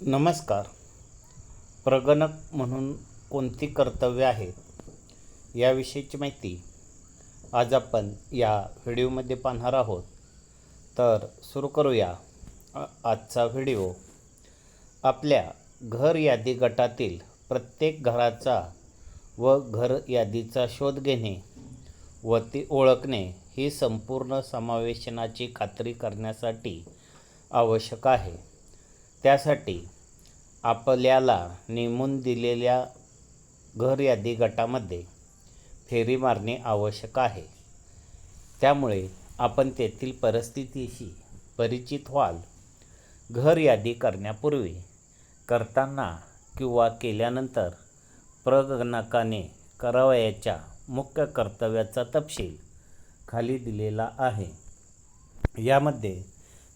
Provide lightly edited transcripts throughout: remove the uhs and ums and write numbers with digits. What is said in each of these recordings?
नमस्कार. प्रगणक म्हणून कोणती कर्तव्ये आहेत याविषयीची माहिती आज आपण या व्हिडिओमध्ये पाहणार आहोत. तर सुरू करूया आजचा व्हिडिओ. आपल्या घर यादी गटातील प्रत्येक घराचा व घर यादीचा शोध घेणे व ती ओळखणे ही संपूर्ण समावेशनाची खात्री करण्यासाठी आवश्यक आहे. त्यासाठी आपल्याला नेमून दिलेल्या घर यादी गटामध्ये फेरी मारणे आवश्यक आहे. त्यामुळे आपण तेथील परिस्थितीशी परिचित व्हाल. घर यादी करण्यापूर्वी, करताना किंवा केल्यानंतर प्रगणकाने करावयाच्या मुख्य कर्तव्याचा तपशील खाली दिलेला आहे. यामध्ये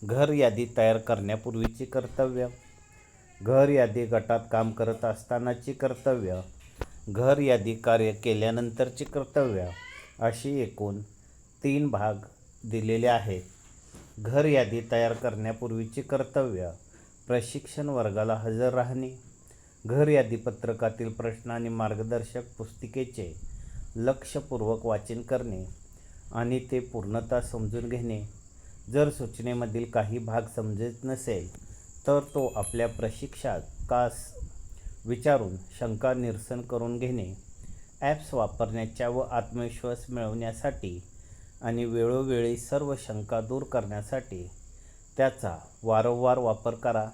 घर यादी तयार करण्यापूर्वीची कर्तव्य, घर यादी गटात काम करत असतानाची कर्तव्य, घर यादी कार्य केल्यानंतरची कर्तव्य अशी एकूण 3 भाग दिलेले आहेत. घर यादी तयार करण्यापूर्वीची कर्तव्य: प्रशिक्षण वर्गाला हजर राहणे, घर यादी पत्रकातील प्रश्न आणि मार्गदर्शक पुस्तिकेचे लक्षपूर्वक वाचन करणे आणि ते पूर्णतः समजून घेणे. जर सूचनेमधील काही भाग समजत नसेल तर तो आपल्या प्रशिक्षकास विचारून शंका निरसन करून घेणे. ॲप्स वापरण्याच्या व आत्मविश्वास मिळवण्यासाठी आणि वेळोवेळी सर्व शंका दूर करण्यासाठी त्याचा वारंवार वापर करा.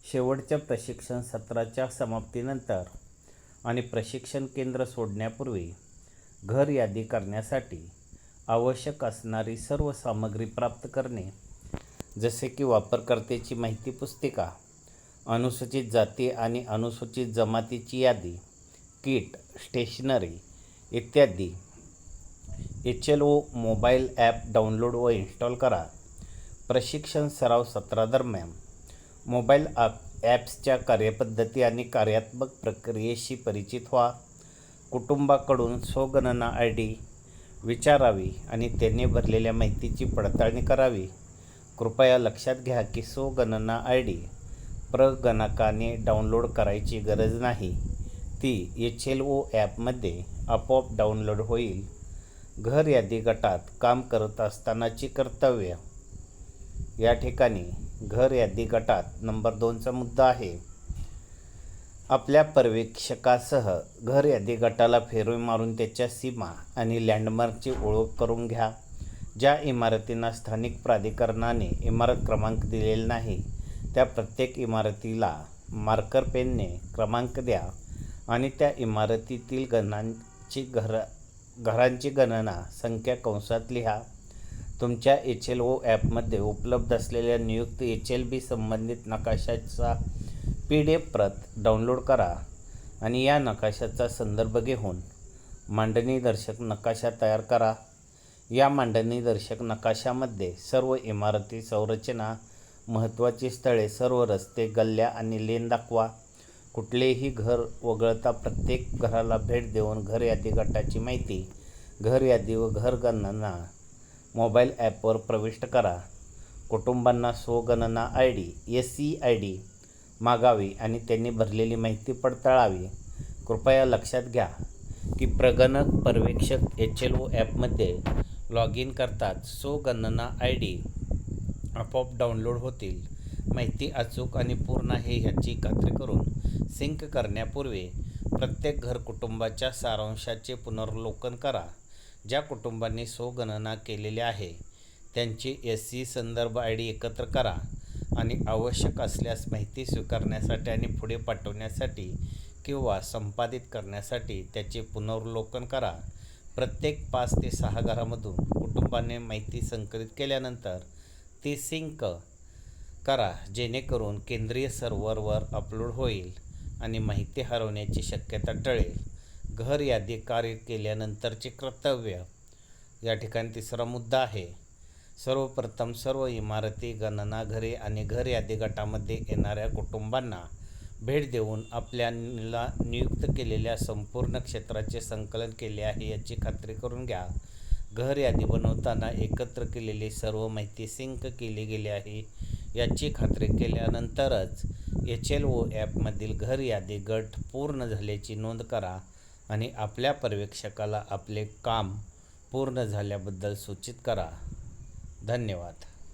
शेवटच्या प्रशिक्षण सत्राच्या समाप्तीनंतर आणि प्रशिक्षण केंद्र सोडण्यापूर्वी घर यादी करण्यासाठी आवश्यक असणारी सर्व सामग्री प्राप्त करणे, जसे की वापरकर्त्याची माहिती पुस्तिका, अनुसूचित जाती आणि अनुसूचित जमातीची यादी, किट, स्टेशनरी इत्यादी. HLO मोबाईल ॲप डाउनलोड व इन्स्टॉल करा. प्रशिक्षण सराव सत्रादरम्यान मोबाईल ॲप्सच्या कार्यपद्धती आणि कार्यात्मक प्रक्रियेशी परिचित व्हा. कुटुंबाकडून स्वगणना ID विचारावी आणि त्यांनी भरलेल्या माहितीची पडताळणी करावी. कृपया लक्षात घ्या की स्वगणना ID प्रगणकाने डाउनलोड करायची गरज नाही. ती HLO ॲपमध्ये आपोआप डाउनलोड होईल. घर यादी गटात काम करत असतानाची कर्तव्य. या ठिकाणी घर यादी गटात नंबर 2चा मुद्दा आहे. आपल्या पर्यवेक्षकासह घर यादी गटाला फेरी मारून त्याच्या सीमा आणि लँडमार्कची ओळख करून घ्या. ज्या इमारतींना स्थानिक प्राधिकरणाने इमारत क्रमांक दिलेला नाही त्या प्रत्येक इमारतीला मार्कर पेनने क्रमांक द्या आणि त्या इमारतीतील घरांची गणना संख्या कंसात लिहा. तुमच्या HLO ॲपमध्ये उपलब्ध असलेल्या नियुक्त HLB संबंधित नकाशाचा PDF प्रत डाउनलोड करा आणि या नकाशाचा संदर्भ घेऊन मांडणीदर्शक नकाशा तयार करा. या मांडणीदर्शक नकाशामध्ये सर्व इमारती, संरचना, महत्त्वाची स्थळे, सर्व रस्ते, गल्ल्या आणि लेन दाखवा. कुठलेही घर वगळता प्रत्येक घराला भेट देऊन घर यादी गटाची माहिती, घर यादी व घर गणना मोबाईल ॲपवर प्रविष्ट करा. कुटुंबांना स्वगणना ID SEID मागावी आणि त्यांनी भरलेली माहिती पडताळावी. कृपया लक्षात घ्या की प्रगणक पर्यवेक्षक HLO ॲपमध्ये लॉग इन करताच स्वगणना ID आपोआप डाउनलोड होतील. माहिती अचूक आणि पूर्ण आहे ह्याची खात्री करून सिंक करण्यापूर्वी प्रत्येक घर कुटुंबाच्या सारांशाचे पुनर्वलोकन करा. ज्या कुटुंबांनी स्वगणना केलेली आहे त्यांची SE संदर्भ ID एकत्र करा आणि आवश्यक असल्यास माहिती स्वीकारण्यासाठी आणि पुढे पाठवण्यासाठी किंवा संपादित करण्यासाठी त्याचे पुनर्वलोकन करा. प्रत्येक 5 ते 6 घरांमधून कुटुंबाने माहिती संकलित केल्यानंतर ती सिंक करा जेणेकरून केंद्रीय सर्व्हरवर अपलोड होईल आणि माहिती हरवण्याची शक्यता टळेल. घर यादी कार्य केल्यानंतरचे कर्तव्य. या ठिकाणी 3रा मुद्दा आहे. सर्वप्रथम सर्व इमारती, गणना घरे आणि घर यादी गटामध्ये येणाऱ्या कुटुंबांना भेट देऊन आपल्याला नियुक्त केलेल्या संपूर्ण क्षेत्राचे संकलन केले आहे याची खात्री करून घ्या. घर यादी बनवताना एकत्र केलेली सर्व माहिती सिंक केली गेली आहे याची खात्री केल्यानंतरच HLO ॲपमधील घर यादी गट पूर्ण झाल्याची नोंद करा आणि आपल्या पर्यवेक्षकाला आपले काम पूर्ण झाल्याबद्दल सूचित करा. धन्यवाद.